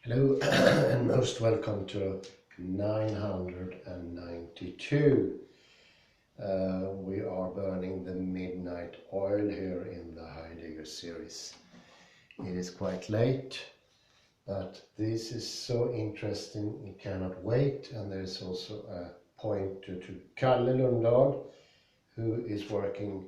Hello and most welcome to 992. We are burning the midnight oil here in the Heidegger series. It is quite late, but this is so interesting we cannot wait, and there's also a pointer to Kalle Lundahl, who is working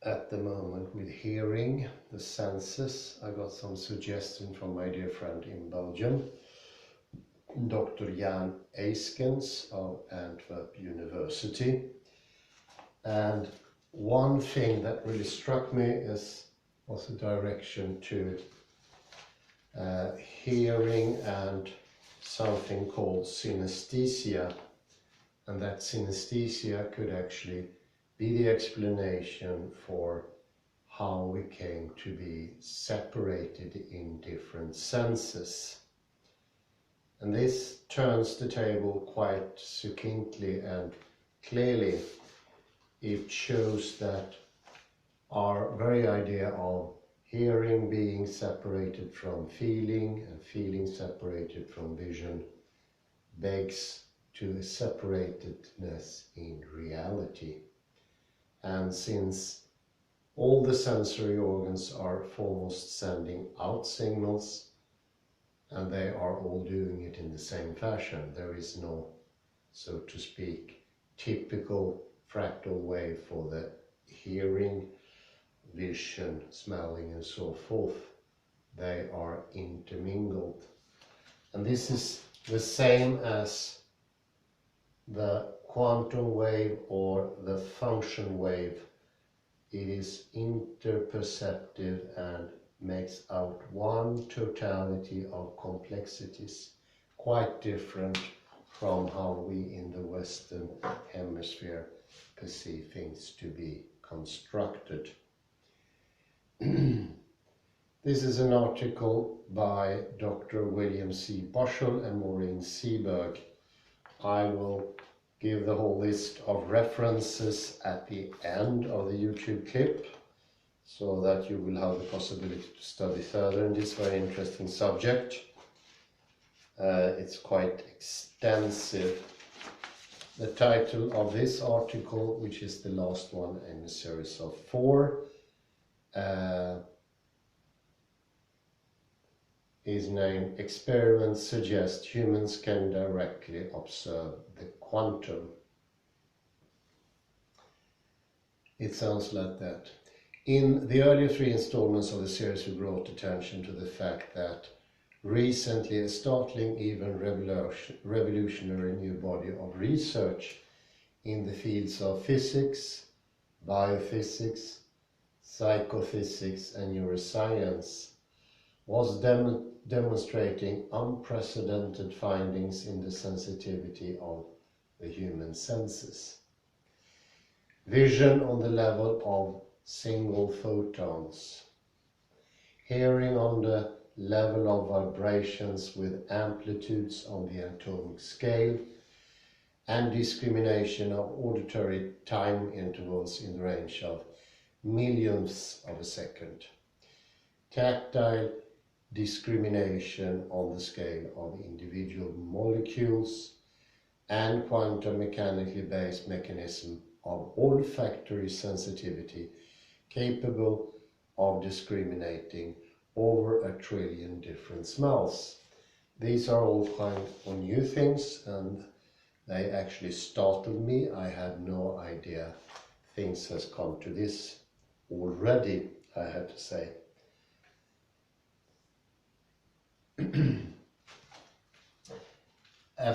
at the moment with hearing, the senses. I got some suggestion from my dear friend in Belgium, Dr. Jan Eiskens of Antwerp University. And one thing that really struck me was the direction to hearing and something called synesthesia, and that synesthesia could actually be the explanation for how we came to be separated in different senses. And this turns the table quite succinctly and clearly. It shows that our very idea of hearing being separated from feeling and feeling separated from vision begs to a separatedness in reality. And since all the sensory organs are foremost sending out signals, and they are all doing it in the same fashion, there is no, so to speak, typical fractal wave for the hearing, vision, smelling and so forth. They are intermingled. And this is the same as the quantum wave or the function wave. It is interperceptive and makes out one totality of complexities, quite different from how we in the Western Hemisphere perceive things to be constructed. This is an article by Dr. William C. Bushell and Maureen Seberg. I will give the whole list of references at the end of the YouTube clip, so that you will have the possibility to study further in this very interesting subject. It's quite extensive. The title of this article, which is the last one in a series of 4, is named "Experiments Suggest Humans Can Directly Observe the Quantum." It sounds like that. In the earlier 3 installments of the series, we brought attention to the fact that recently a startling, even revolutionary new body of research in the fields of physics, biophysics, psychophysics and neuroscience was demonstrating unprecedented findings in the sensitivity of the human senses. Vision on the level of single photons, hearing on the level of vibrations with amplitudes on the atomic scale, and discrimination of auditory time intervals in the range of millionths of a second. Tactile discrimination on the scale of individual molecules, and quantum mechanically based mechanism of olfactory sensitivity capable of discriminating over 1 trillion different smells. These are all kind of new things, and they actually startled me. I had no idea things has come to this already, I have to say. A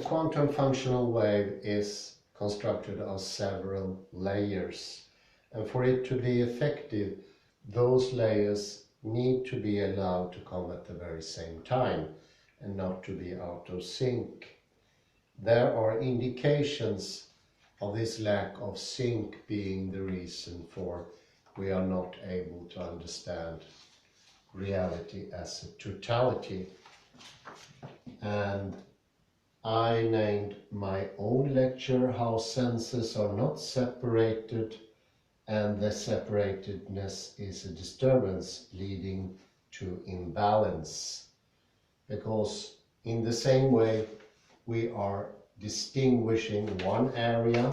quantum functional wave is constructed of several layers, and for it to be effective, those layers need to be allowed to come at the very same time and not to be out of sync. There are indications of this lack of sync being the reason for we are not able to understand reality as a totality. And I named my own lecture "How Senses Are Not Separated and the Separatedness is a Disturbance Leading to imbalance, because in the same way we are distinguishing one area.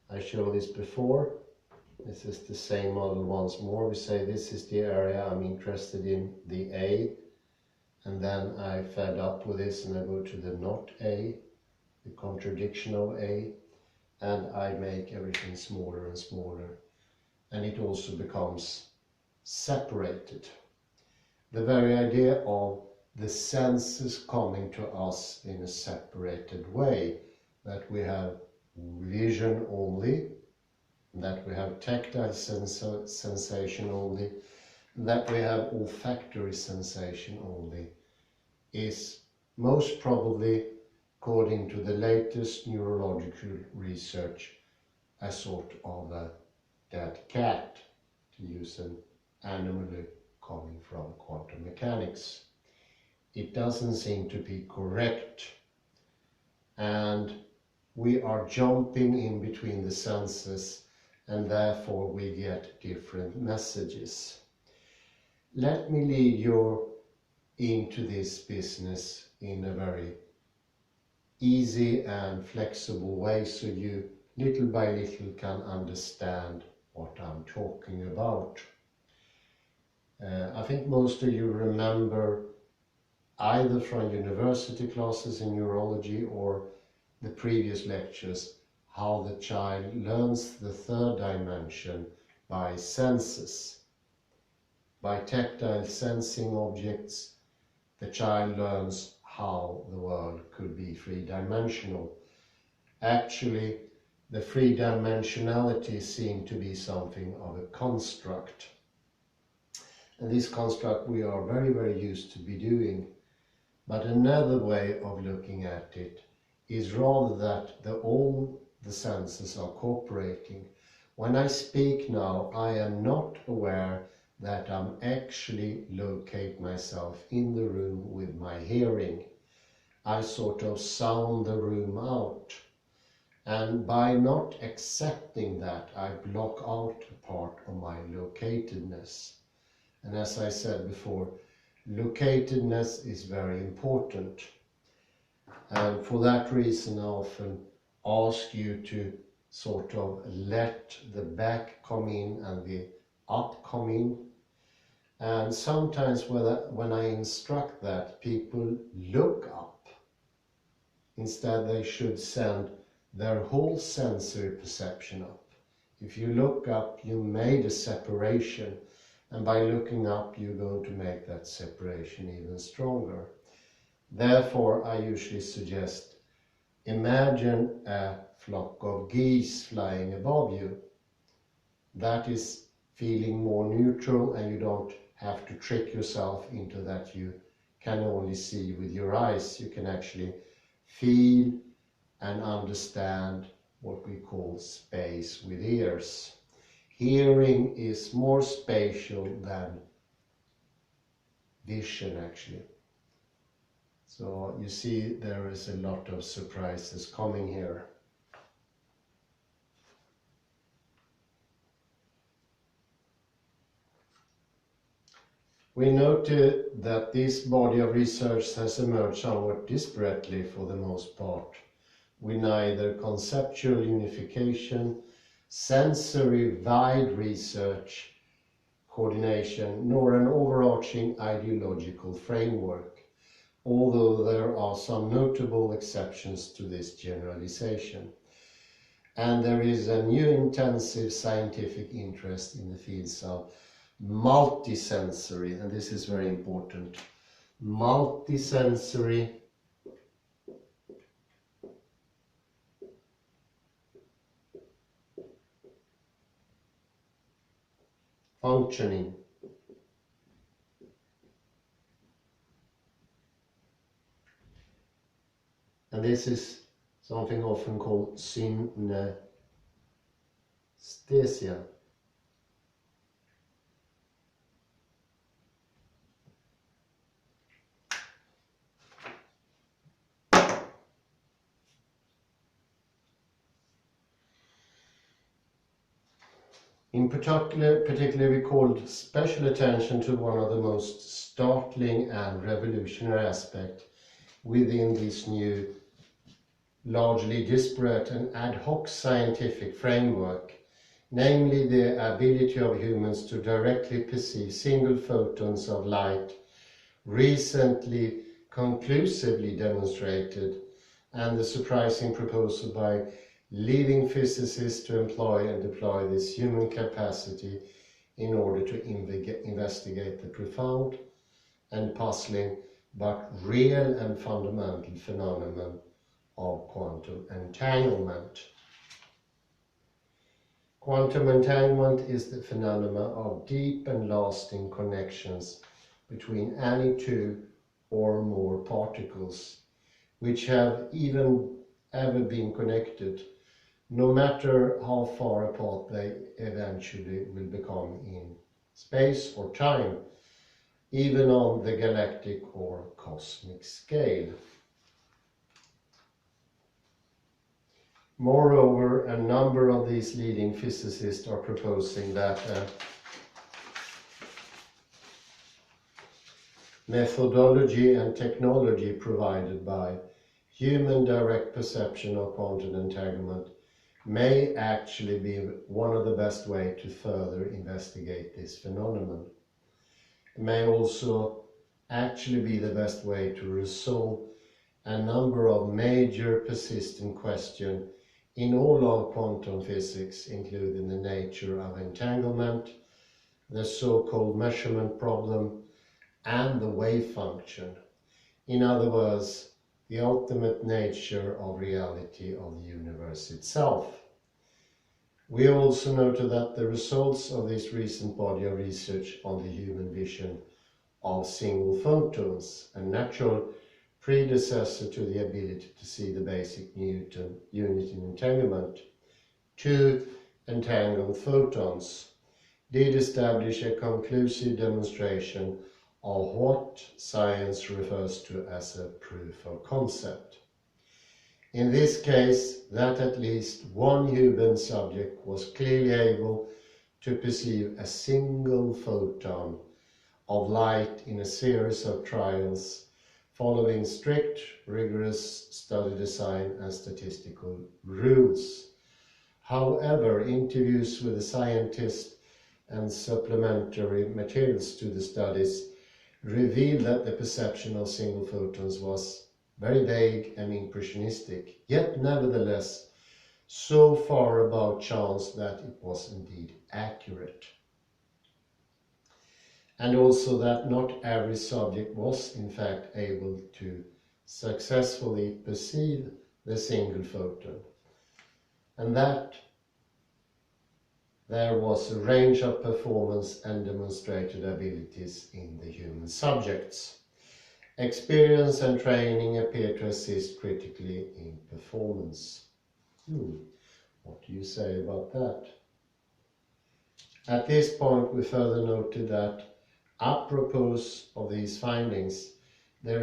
I showed this before. This is the same model once more. We say this is the area I'm interested in, the A, and then I fed up with this and I go to the not A, the contradiction of A, and I make everything smaller and smaller, and it also becomes separated. The very idea of the senses coming to us in a separated way, that we have vision only, that we have tactile sensation only, that we have olfactory sensation only, is most probably, according to the latest neurological research, a sort of a dead cat, to use an animal coming from quantum mechanics. It doesn't seem to be correct, and we are jumping in between the senses, and therefore we get different messages. Let me lead you into this business in a very easy and flexible way, so you little by little can understand what I'm talking about. I think most of you remember, either from university classes in neurology or the previous lectures, how the child learns the third dimension by senses. By tactile sensing objects, the child learns how the world could be three-dimensional. Actually, the three-dimensionality seemed to be something of a construct. And this construct we are very, very used to be doing. But another way of looking at it is rather that all the senses are cooperating. When I speak now, I am not aware that I'm actually locate myself in the room with my hearing. I sort of sound the room out. And by not accepting that, I block out a part of my locatedness. And as I said before, locatedness is very important. And for that reason, I often ask you to sort of let the back come in and the up come in. And sometimes when I instruct that, people look up. Instead, they should send their whole sensory perception up. If you look up, you made a separation. And by looking up, you're going to make that separation even stronger. Therefore, I usually suggest, imagine a flock of geese flying above you. That is feeling more neutral, and you don't have to trick yourself into that you can only see with your eyes. You can actually feel and understand what we call space with ears. Hearing is more spatial than vision, actually. So you see, there is a lot of surprises coming here. We noted that this body of research has emerged somewhat disparately for the most part, with neither conceptual unification, sensory wide research coordination, nor an overarching ideological framework, although there are some notable exceptions to this generalization. And there is a new intensive scientific interest in the fields of multisensory, and this is very important, multisensory functioning. And this is something often called synesthesia. In particular, we called special attention to one of the most startling and revolutionary aspects within this new, largely disparate and ad hoc scientific framework, namely the ability of humans to directly perceive single photons of light, recently conclusively demonstrated, and the surprising proposal by leading physicists to employ and deploy this human capacity in order to investigate the profound and puzzling but real and fundamental phenomenon of quantum entanglement. Quantum entanglement is the phenomenon of deep and lasting connections between any two or more particles, which have ever been connected, no matter how far apart they eventually will become in space or time, even on the galactic or cosmic scale. Moreover, a number of these leading physicists are proposing that methodology and technology provided by human direct perception of quantum entanglement may actually be one of the best ways to further investigate this phenomenon. It may also actually be the best way to resolve a number of major persistent questions in all of quantum physics, including the nature of entanglement, the so-called measurement problem, and the wave function. In other words, the ultimate nature of reality of the universe itself. We also noted that the results of this recent body of research on the human vision of single photons, a natural predecessor to the ability to see the basic unit in entanglement, two entangled photons, did establish a conclusive demonstration of what science refers to as a proof of concept. In this case, that at least one human subject was clearly able to perceive a single photon of light in a series of trials following strict, rigorous study design and statistical rules. However, interviews with the scientists and supplementary materials to the studies revealed that the perception of single photons was very vague and impressionistic, yet nevertheless so far above chance that it was indeed accurate. And also that not every subject was in fact able to successfully perceive the single photon, and that there was a range of performance and demonstrated abilities in the human subjects. Experience and training appear to assist critically in performance. What do you say about that? At this point, we further noted that apropos of these findings, there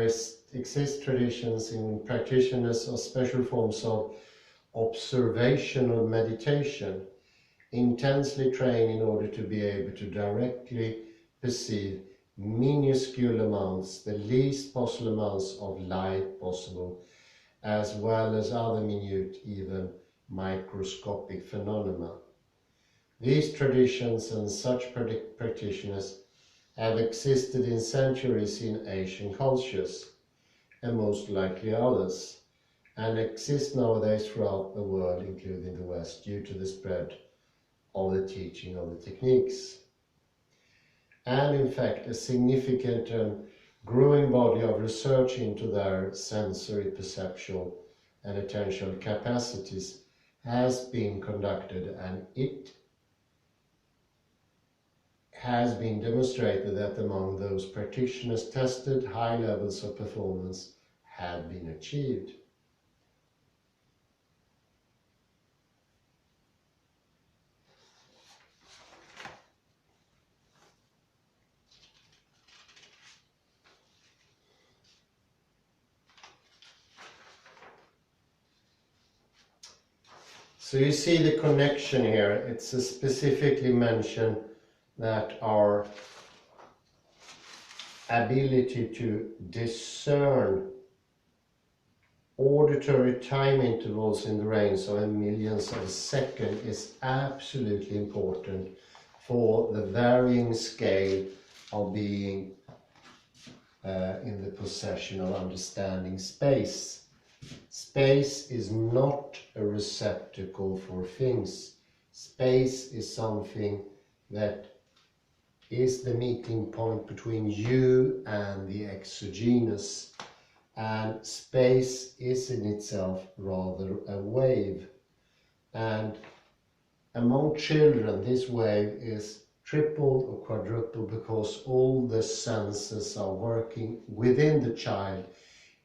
exist traditions in practitioners of special forms of observational meditation, intensely trained in order to be able to directly perceive minuscule amounts, the least possible amounts of light possible, as well as other minute, even microscopic phenomena. These traditions and such practitioners have existed in centuries in Asian cultures, and most likely others, and exist nowadays throughout the world, including the West, due to the spread of the teaching of the techniques. And in fact, a significant and growing body of research into their sensory, perceptual, and attentional capacities has been conducted, and it has been demonstrated that among those practitioners tested, high levels of performance have been achieved. So you see the connection here. It's specifically mentioned that our ability to discern auditory time intervals in the range of millions of a second is absolutely important for the varying scale of being in the possession of understanding space. Space is not a receptacle for things. Space is something that is the meeting point between you and the exogenous. And space is in itself rather a wave. And among children, this wave is tripled or quadrupled because all the senses are working within the child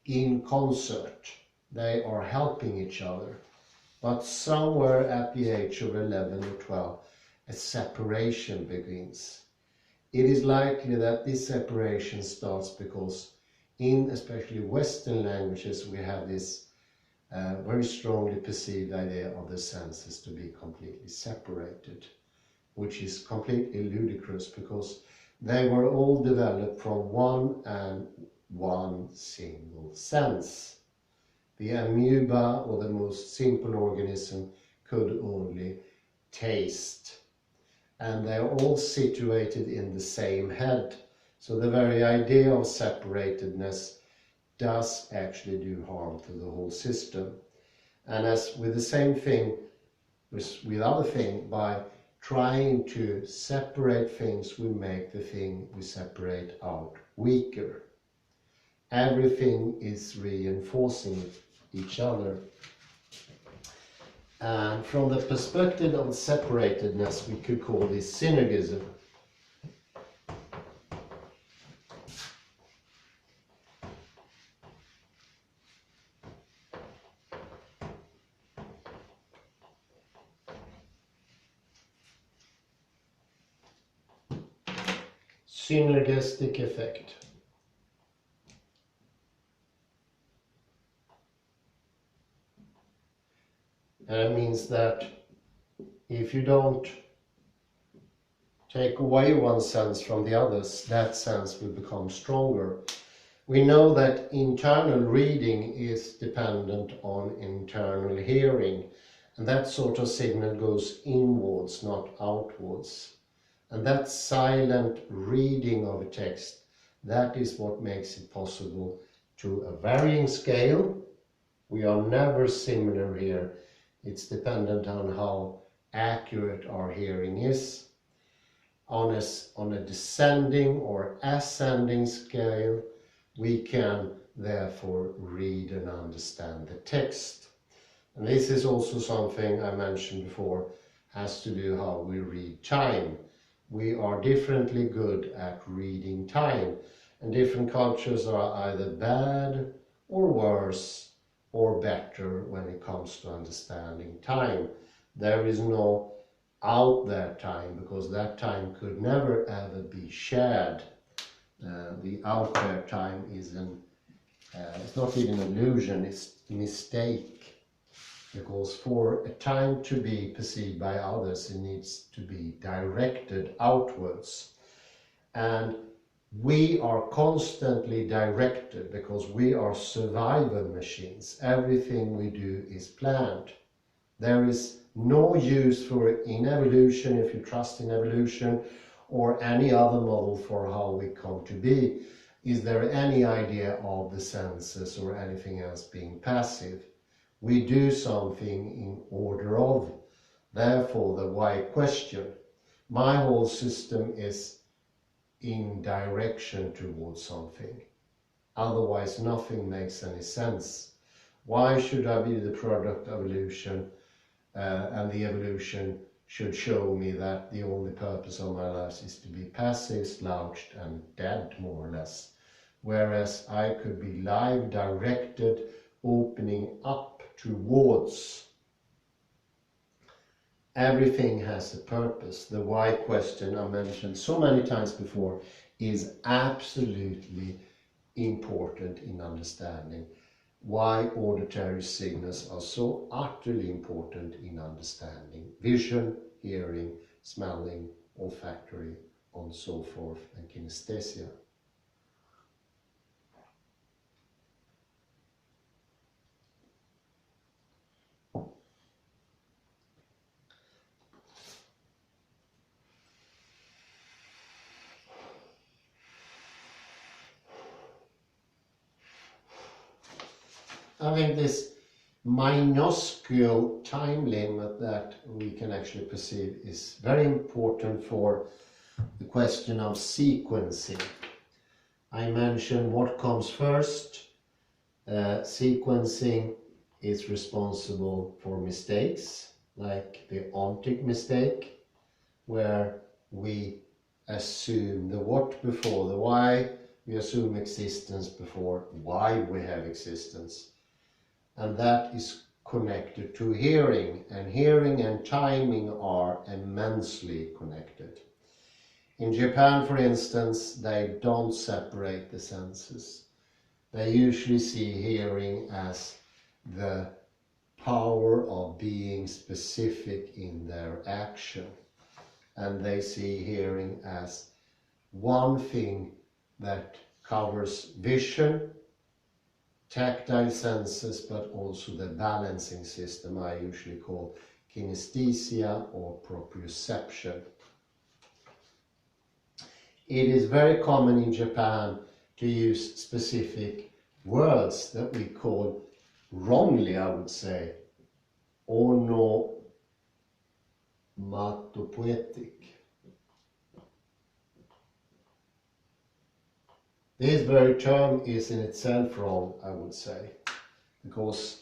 in concert. They are helping each other. But somewhere at the age of 11 or 12, a separation begins. It is likely that this separation starts because in especially Western languages we have this very strongly perceived idea of the senses to be completely separated, which is completely ludicrous because they were all developed from one single sense. The amoeba, or the most simple organism, could only taste. And they are all situated in the same head. So the very idea of separatedness does actually do harm to the whole system. And as with the same thing, with other things, by trying to separate things, we make the thing we separate out weaker. Everything is reinforcing each other. And from the perspective of separatedness, we could call this synergism. Synergistic effect. And it means that if you don't take away one sense from the others, that sense will become stronger. We know that internal reading is dependent on internal hearing, and that sort of signal goes inwards, not outwards. And that silent reading of a text, that is what makes it possible to a varying scale. We are never similar here. It's dependent on how accurate our hearing is. On a descending or ascending scale, we can therefore read and understand the text. And this is also something I mentioned before, has to do how we read time. We are differently good at reading time, and different cultures are either bad or worse or better when it comes to understanding time. There is no out there time, because that time could never ever be shared. The out there time is it's not even an illusion, it's a mistake. Because for a time to be perceived by others, it needs to be directed outwards. And we are constantly directed because we are survival machines. Everything we do is planned. There is no use for in evolution, if you trust in evolution, or any other model for how we come to be. Is there any idea of the senses or anything else being passive? We do something in order of. Therefore, the why question. My whole system is in direction towards something. Otherwise, nothing makes any sense. Why should I be the product of evolution and the evolution should show me that the only purpose of my life is to be passive, slouched and dead, more or less. Whereas I could be live, directed, opening up towards. Everything has a purpose. The why question I mentioned so many times before is absolutely important in understanding why auditory signals are so utterly important in understanding vision, hearing, smelling, olfactory, and so forth, and kinesthesia. I think this minuscule time limit that we can actually perceive is very important for the question of sequencing. I mentioned what comes first. Sequencing is responsible for mistakes, like the ontic mistake, where we assume the what before the why, we assume existence before why we have existence. And that is connected to hearing, and hearing and timing are immensely connected. In Japan, for instance, they don't separate the senses. They usually see hearing as the power of being specific in their action. And they see hearing as one thing that covers vision, tactile senses, but also the balancing system I usually call kinesthesia or proprioception. It is very common in Japan to use specific words that we call, wrongly I would say, onomatopoetic. This very term is in itself wrong, I would say, because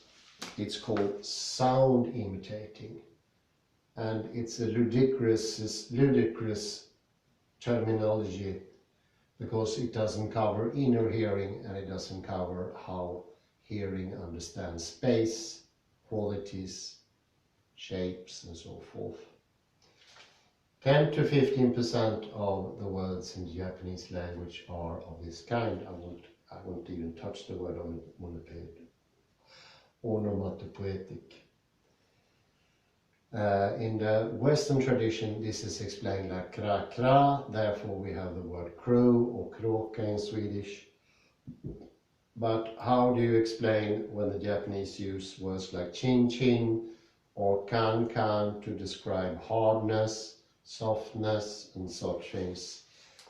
it's called sound imitating, and it's a ludicrous terminology because it doesn't cover inner hearing and it doesn't cover how hearing understands space, qualities, shapes, and so forth. 10 to 15% of the words in the Japanese language are of this kind. I won't even touch the word onomatopoetic. In the Western tradition, this is explained like kra kra, therefore we have the word crow or kråka in Swedish. But how do you explain when the Japanese use words like chin chin or kan kan to describe hardness, softness, and such things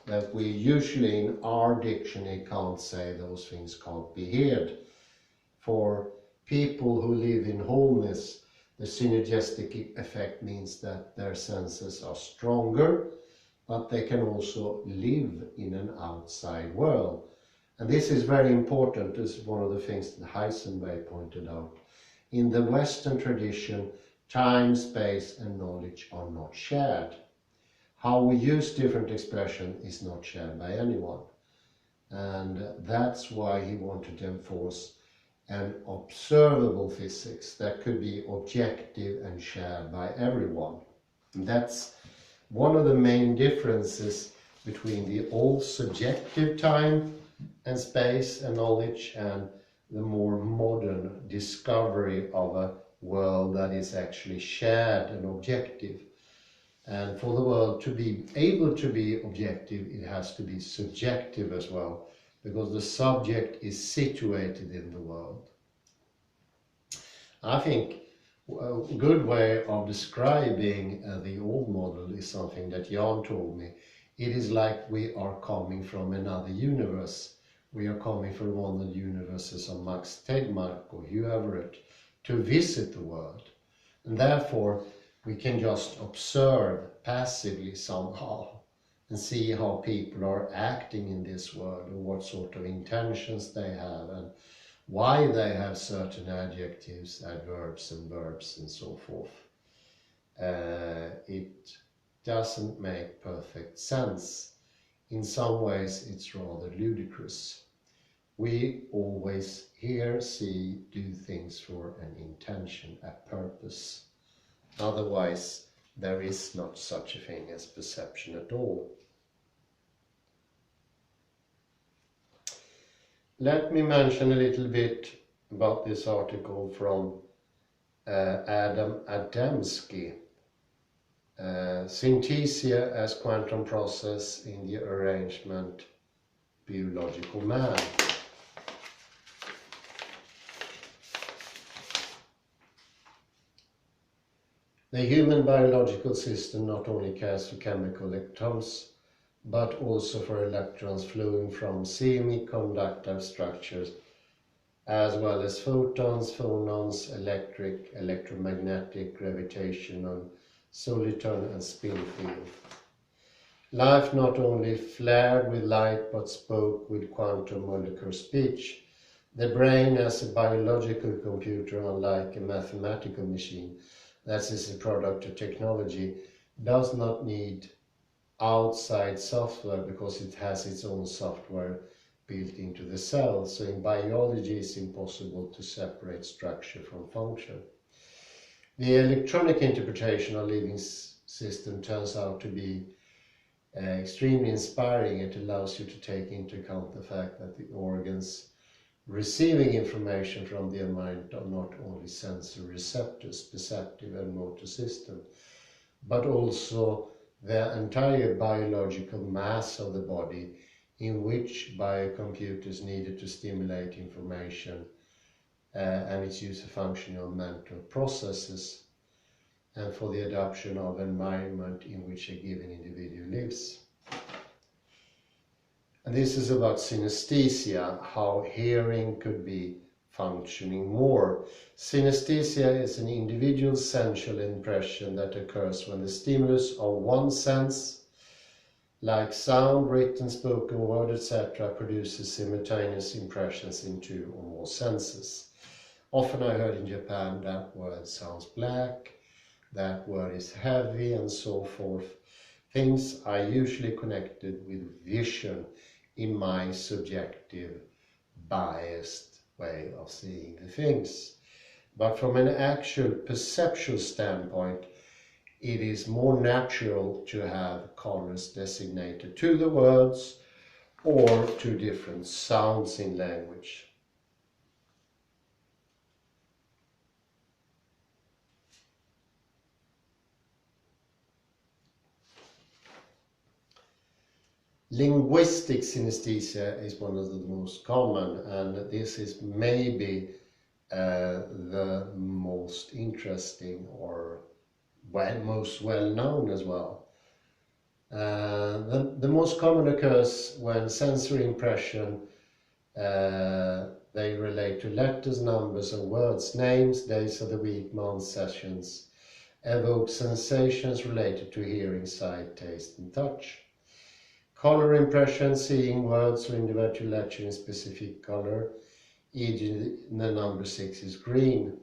that we usually in our dictionary can't say? Those things can't be heard. For people who live in wholeness, the synergistic effect means that their senses are stronger, but they can also live in an outside world. And this is very important. This is one of the things that Heisenberg pointed out. In the Western tradition, time, space, and knowledge are not shared. How we use different expression is not shared by anyone. And that's why he wanted to enforce an observable physics that could be objective and shared by everyone. And that's one of the main differences between the old subjective time and space and knowledge and the more modern discovery of a world that is actually shared and objective. And for the world to be able to be objective, it has to be subjective as well, because the subject is situated in the world. I think a good way of describing the old model is something that Jan told me. It is like we are coming from another universe. We are coming from one of the universes of Max Tegmark or Hugh Everett to visit the world. And therefore, we can just observe passively somehow and see how people are acting in this world, or what sort of intentions they have, and why they have certain adjectives, adverbs and verbs and so forth. It doesn't make perfect sense. In some ways it's rather ludicrous. We always hear, see, do things for an intention, a purpose. Otherwise, there is not such a thing as perception at all. Let me mention a little bit about this article from Adam Adamski. Synesthesia as quantum process in the arrangement biological man. The human biological system not only cares for chemical electrons, but also for electrons flowing from semiconductor structures, as well as photons, phonons, electric, electromagnetic, gravitational, soliton and spin field. Life not only flared with light, but spoke with quantum molecular speech. The brain as a biological computer, unlike a mathematical machine, that is a product of technology, does not need outside software because it has its own software built into the cell. So in biology it's impossible to separate structure from function. The electronic interpretation of living system turns out to be extremely inspiring. It allows you to take into account the fact that the organs receiving information from the mind are not only sensory receptors, perceptive and motor system, but also the entire biological mass of the body, in which biocomputers needed to stimulate information and its use of functional mental processes, and for the adoption of environment in which a given individual lives. And this is about synesthesia, how hearing could be functioning more. Synesthesia is an individual sensual impression that occurs when the stimulus of one sense, like sound, written, spoken word, etc., produces simultaneous impressions in two or more senses. Often I heard in Japan that word sounds black, that word is heavy, and so forth. Things are usually connected with vision in my subjective, biased way of seeing the things. But from an actual perceptual standpoint, it is more natural to have colors designated to the words or to different sounds in language. Linguistic synesthesia is one of the most common, and this is maybe the most interesting or most well known as well. The most common occurs when sensory impression, they relate to letters, numbers and words, names, days of the week, months, sessions, evoke sensations related to hearing, sight, taste and touch. Color impression, seeing words or individual letter in specific color, e.g. the number 6 is green.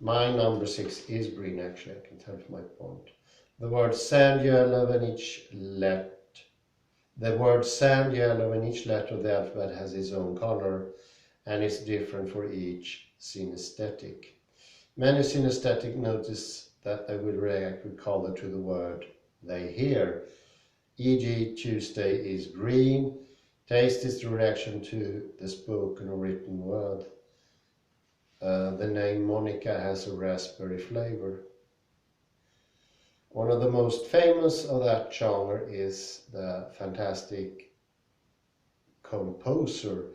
My number 6 is green, actually, I can tell from my point. The word sand yellow in each letter. The word sand yellow in each letter of the alphabet has its own color, and it's different for each synesthetic. Many synesthetic notice that they will react with color to the word they hear. E.g. Tuesday is green. Taste is the reaction to the spoken or written word. The name Monica has a raspberry flavor. One of the most famous of that genre is the fantastic composer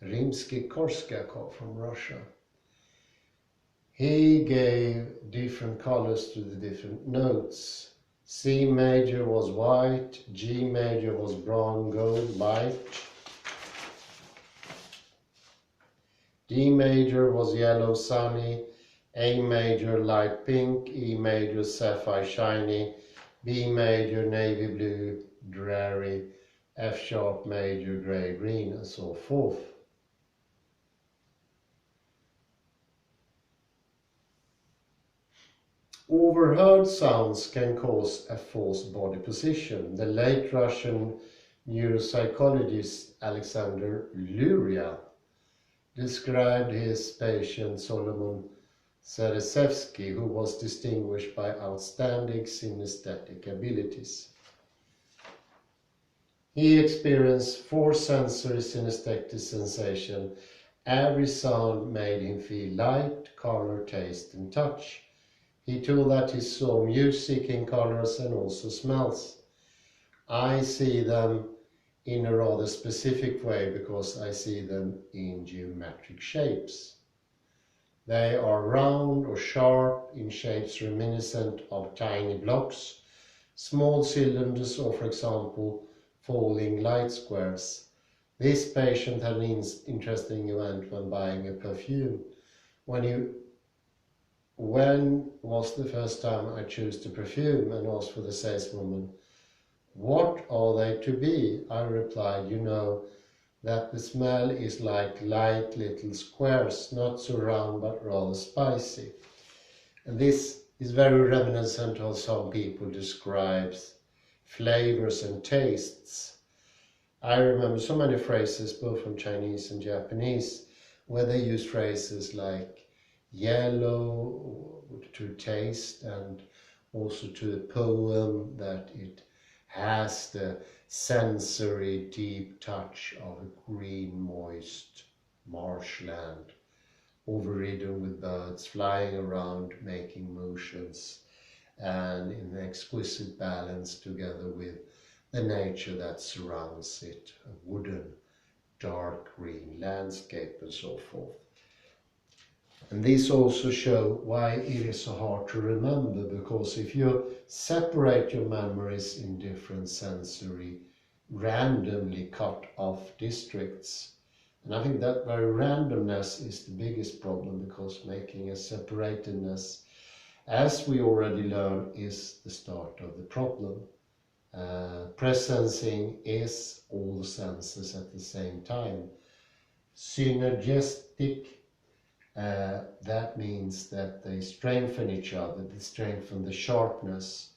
Rimsky-Korsakov from Russia. He gave different colors to the different notes. C major was white, G major was brown gold light, D major was yellow sunny, A major light pink, E major sapphire shiny, B major navy blue dreary, F sharp major grey green and so forth. Overheard sounds can cause a false body position. The late Russian neuropsychologist Alexander Luria described his patient Solomon Serezewski, who was distinguished by outstanding synesthetic abilities. He experienced 4 sensory synesthetic sensations Every sound made him feel light, color, taste and touch. He told that he saw music in colors and also smells. I see them in a rather specific way because I see them in geometric shapes. They are round or sharp in shapes reminiscent of tiny blocks, small cylinders, or for example, falling light squares. This patient had an interesting event when buying a perfume. When was the first time I chose the perfume, and asked for the saleswoman, "What are they to be?" I replied, "You know, that the smell is like light little squares, not so round but rather spicy." And this is very reminiscent of some people describes flavors and tastes. I remember so many phrases, both from Chinese and Japanese, where they use phrases like yellow to taste, and also to a poem that it has the sensory deep touch of a green moist marshland overridden with birds flying around making motions and in exquisite balance together with the nature that surrounds it, a wooden dark green landscape and so forth. And these also show why it is so hard to remember, because if you separate your memories in different sensory, randomly cut off districts, and I think that very randomness is the biggest problem, because making a separatedness, as we already learned, is the start of the problem. Presencing is all the senses at the same time. Synergistic, that means that they strengthen each other, they strengthen the sharpness.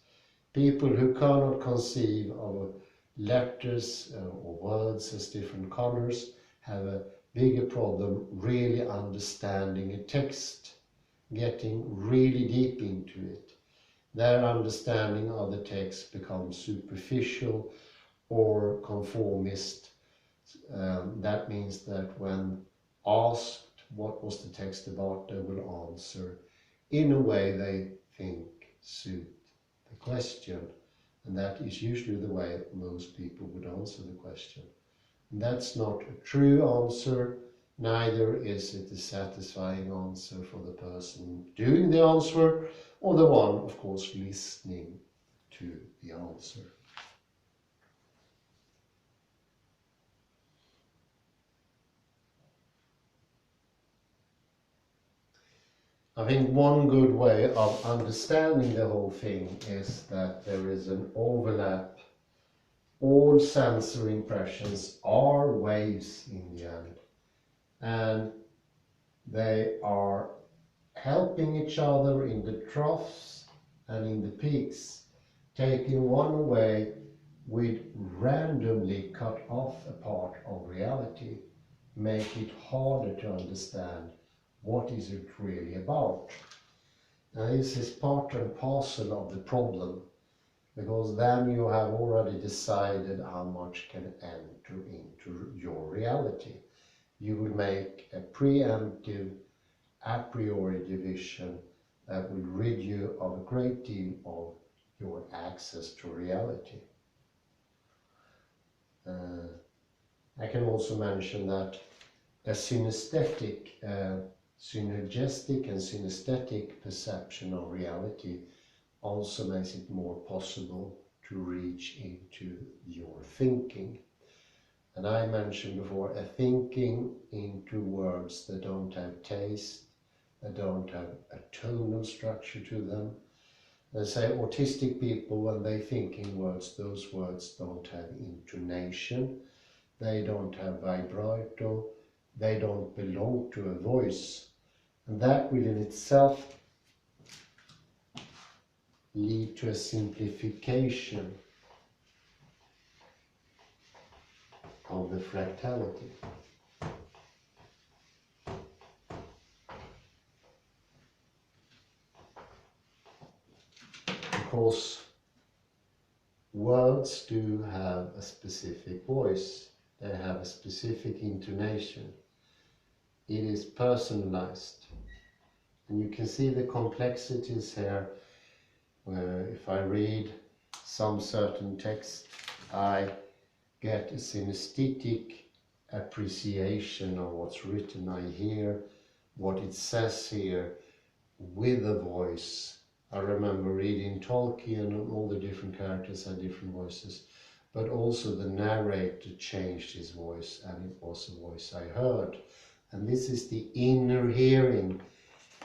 People who cannot conceive of letters or words as different colors have a bigger problem really understanding a text, getting really deep into it. Their understanding of the text becomes superficial or conformist. That means that when asked what was the text about, they will answer in a way they think suit the question. And that is usually the way most people would answer the question. And that's not a true answer, neither is it a satisfying answer for the person doing the answer, or the one, of course, listening to the answer. I think one good way of understanding the whole thing is that there is an overlap. All sensory impressions are waves in the end, and they are helping each other in the troughs and in the peaks. Taking one away would randomly cut off a part of reality, make it harder to understand what is it really about. Now this is part and parcel of the problem, because then you have already decided how much can enter into your reality. You will make a preemptive a priori division that will rid you of a great deal of your access to reality. I can also mention that a synesthetic, synergistic and synesthetic perception of reality also makes it more possible to reach into your thinking. And I mentioned before, a thinking into words that don't have taste, that don't have a tonal structure to them. They say autistic people, when they think in words, those words don't have intonation, they don't have vibrato, they don't belong to a voice. And that will in itself lead to a simplification of the fractality. Because words do have a specific voice, they have a specific intonation. it is personalized. And you can see the complexities here, where if I read some certain text, I get a synesthetic appreciation of what's written. I hear what it says here with a voice. I remember reading Tolkien, and all the different characters had different voices, but also the narrator changed his voice, and it was a voice I heard. And this is the inner hearing,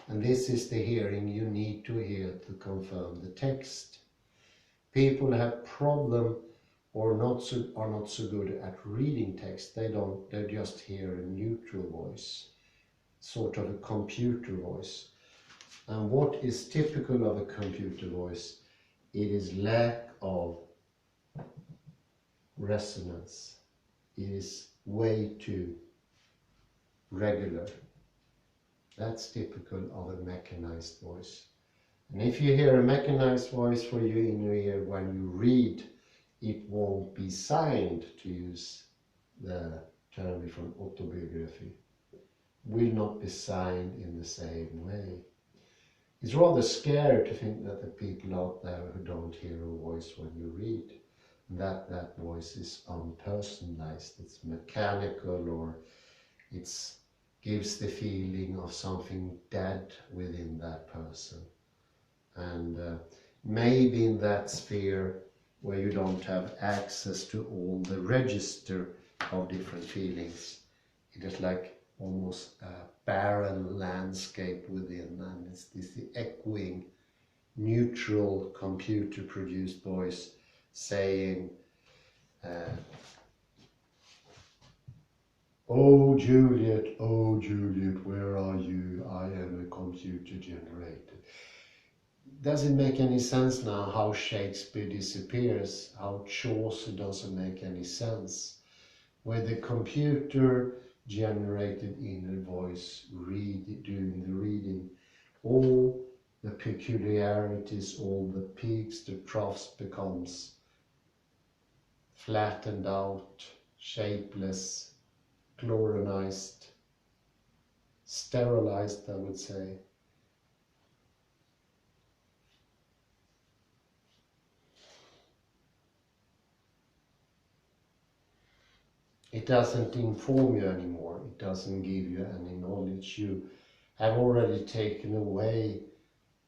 and this is the hearing you need to hear to confirm the text. People have problem or are not so good at reading text. They just hear a neutral voice, sort of a computer voice. And what is typical of a computer voice? It is lack of resonance. It is way too regular. That's typical of a mechanized voice. And if you hear a mechanized voice for you in your ear when you read, it won't be signed, to use the term from autobiography. Will not be signed in the same way. It's rather scary to think that the people out there who don't hear a voice when you read, that voice is unpersonalized, it's mechanical, or it gives the feeling of something dead within that person. And maybe in that sphere where you don't have access to all the register of different feelings, it is like almost a barren landscape within, and it's the echoing, neutral, computer-produced voice saying, oh Juliet, where are you? I am a computer generated. Does it make any sense now how Shakespeare disappears, how Chaucer doesn't make any sense, where the computer generated inner voice doing the reading, all the peculiarities, all the peaks, the troughs becomes flattened out, shapeless, chlorinized, sterilized, I would say. It doesn't inform you anymore. It doesn't give you any knowledge. You have already taken away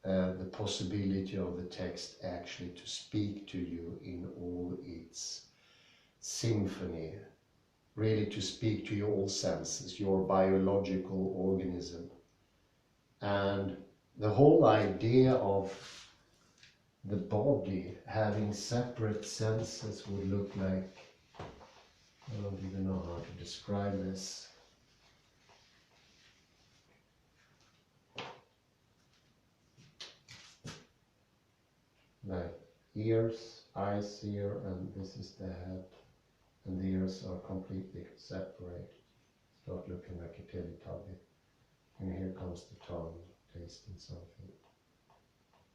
the possibility of the text actually to speak to you in all its symphony, really to speak to your all senses, your biological organism. And the whole idea of the body having separate senses would look like, I don't even know how to describe this. Like ears, eyes here, and this is the head, and the ears are completely separated. Start looking like a Teletubby. And here comes the tongue, tasting something.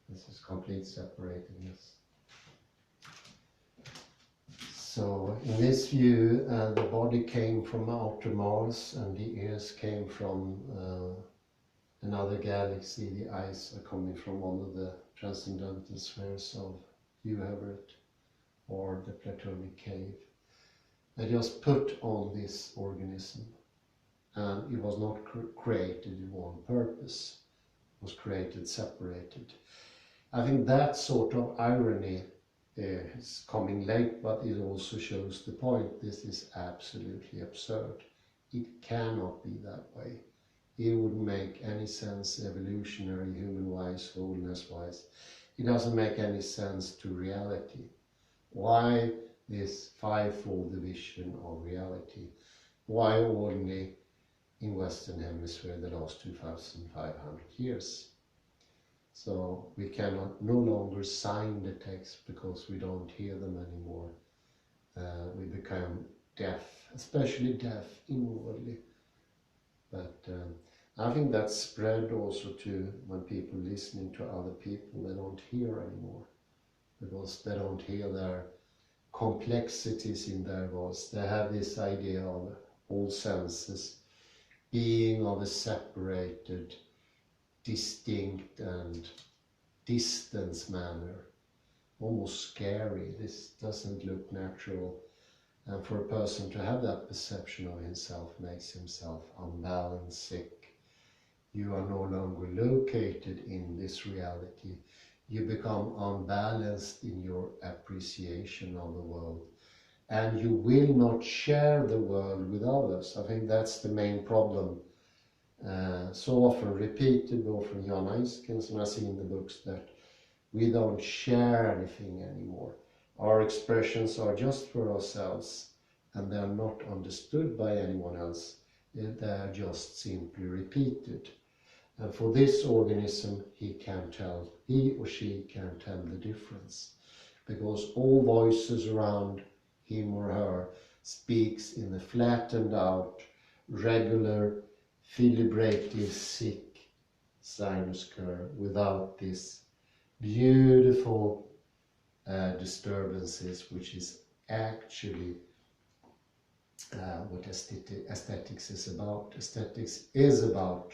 This is complete separatedness. So in this view, the body came from outer Mars, and the ears came from another galaxy. The eyes are coming from one of the transcendental spheres of Hugh Everett, or the Platonic cave. They just put on this organism, and it was not created in one purpose. It was created separated. I think that sort of irony is coming late, but it also shows the point. This is absolutely absurd. It cannot be that way. It wouldn't make any sense evolutionary, human-wise, wholeness-wise. It doesn't make any sense to reality. Why this fivefold division of reality? Why only in Western Hemisphere the last 2,500 years? So we cannot no longer sign the text because we don't hear them anymore. We become deaf, especially deaf inwardly. But I think that's spread also to when people listening to other people, they don't hear anymore because they don't hear their complexities in their voice. They have this idea of all senses being of a separated, distinct and distance manner. Almost scary. This doesn't look natural. And for a person to have that perception of himself makes himself unbalanced, sick. You are no longer located in this reality. You become unbalanced in your appreciation of the world. And you will not share the world with others. I think that's the main problem. So often repeated, both from Jan Eiskens and I see in the books, that we don't share anything anymore. Our expressions are just for ourselves, and they are not understood by anyone else. They are just simply repeated. And for this organism, he or she can tell the difference, because all voices around him or her speaks in a flattened out, regular, filibrative, sick sinus curve without this beautiful disturbances, which is actually what aesthetics is about. Aesthetics is about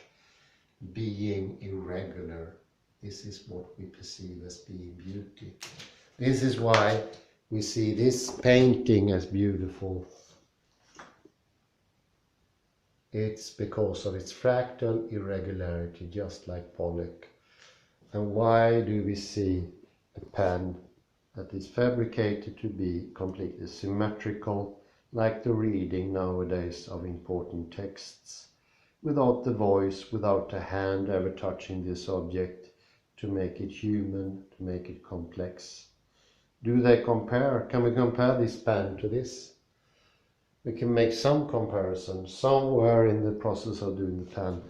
being irregular. This is what we perceive as being beauty. This is why we see this painting as beautiful. It's because of its fractal irregularity, just like Pollock. And why do we see a pen that is fabricated to be completely symmetrical, like the reading nowadays of important texts, without the voice, without the hand ever touching this object to make it human, to make it complex? Do they compare? Can we compare this pen to this? We can make some comparison. Somewhere in the process of doing the pen,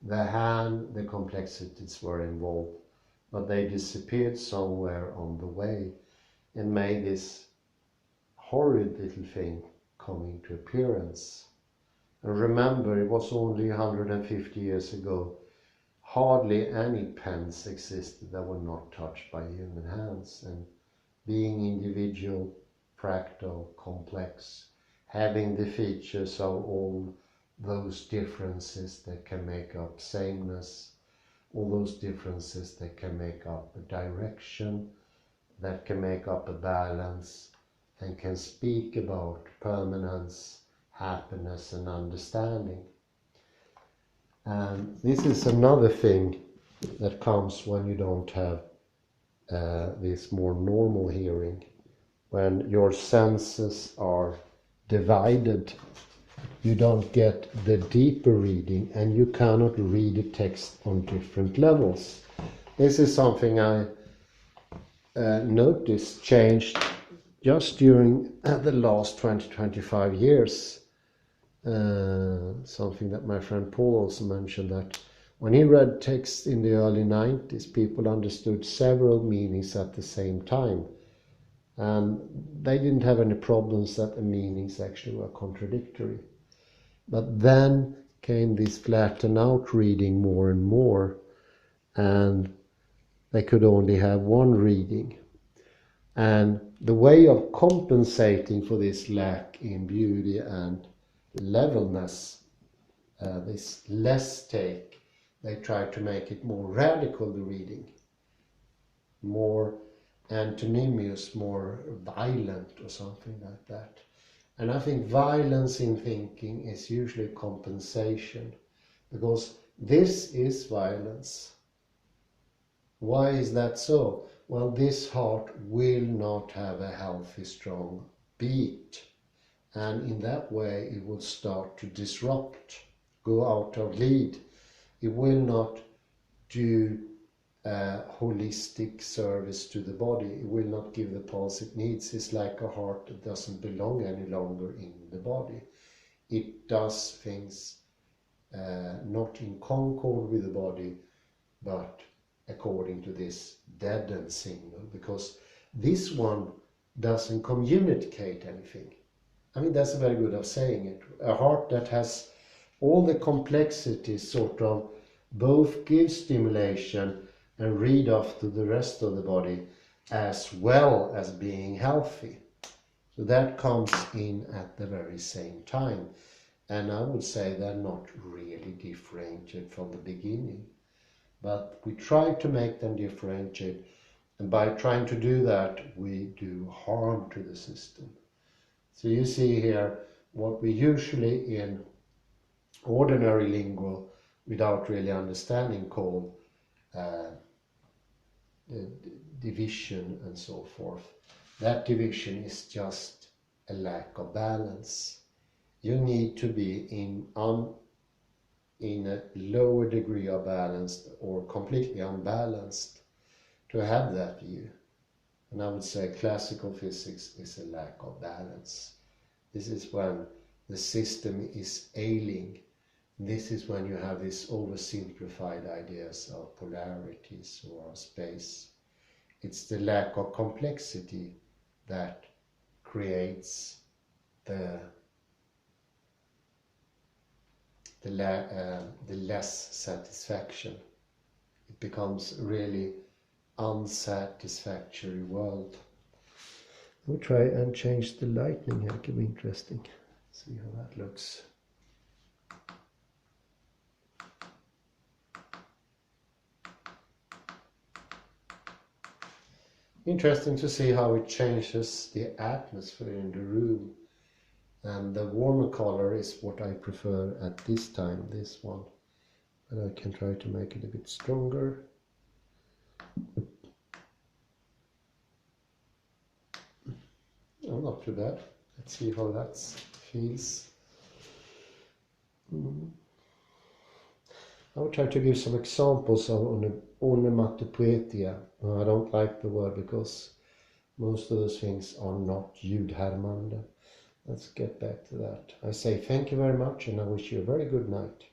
the hand, the complexities were involved, but they disappeared somewhere on the way and made this horrid little thing come into appearance. And remember, it was only 150 years ago. Hardly any pens existed that were not touched by human hands. And being individual, fractal, complex, having the features of all those differences that can make up sameness, all those differences that can make up a direction, that can make up a balance, and can speak about permanence, happiness and understanding. And this is another thing that comes when you don't have this more normal hearing. When your senses are divided, you don't get the deeper reading, and you cannot read a text on different levels. This is something I noticed changed just during the last 20-25 years. Something that my friend Paul also mentioned, that when he read texts in the early 90s, people understood several meanings at the same time. And they didn't have any problems that the meanings actually were contradictory. But then came this flatten out reading more and more, and they could only have one reading. And the way of compensating for this lack in beauty and levelness, this less take, they tried to make it more radical, the reading, more antonymous, more violent or something like that. And I think violence in thinking is usually compensation, because this is violence. Why is that so? Well, this heart will not have a healthy, strong beat. And in that way, it will start to disrupt, go out of lead. It will not do holistic service to the body. It will not give the pulse it needs. It's like a heart that doesn't belong any longer in the body. It does things not in concord with the body, but according to this deadened signal, because this one doesn't communicate anything. I mean, that's a very good way of saying it. A heart that has all the complexities sort of both give stimulation and read off to the rest of the body, as well as being healthy. So that comes in at the very same time. And I would say they're not really differentiated from the beginning. But we try to make them differentiate, and by trying to do that, we do harm to the system. So you see here what we usually in ordinary lingual, without really understanding, call division and so forth. That division is just a lack of balance. You need to be in a lower degree of balance or completely unbalanced to have that view. And I would say classical physics is a lack of balance. This is when the system is ailing. This is when you have these oversimplified ideas of polarities or space. It's the lack of complexity that creates the less satisfaction. It becomes a really unsatisfactory world. We'll try and change the lighting here, it could be interesting. See how that looks. Interesting to see how it changes the atmosphere in the room. And the warmer color is what I prefer at this time, this one. But I can try to make it a bit stronger. Oh, not too bad. Let's see how that feels. I will try to give some examples of onomatopoeia. I don't like the word because most of those things are not ljudhärmande. Let's get back to that. I say thank you very much and I wish you a very good night.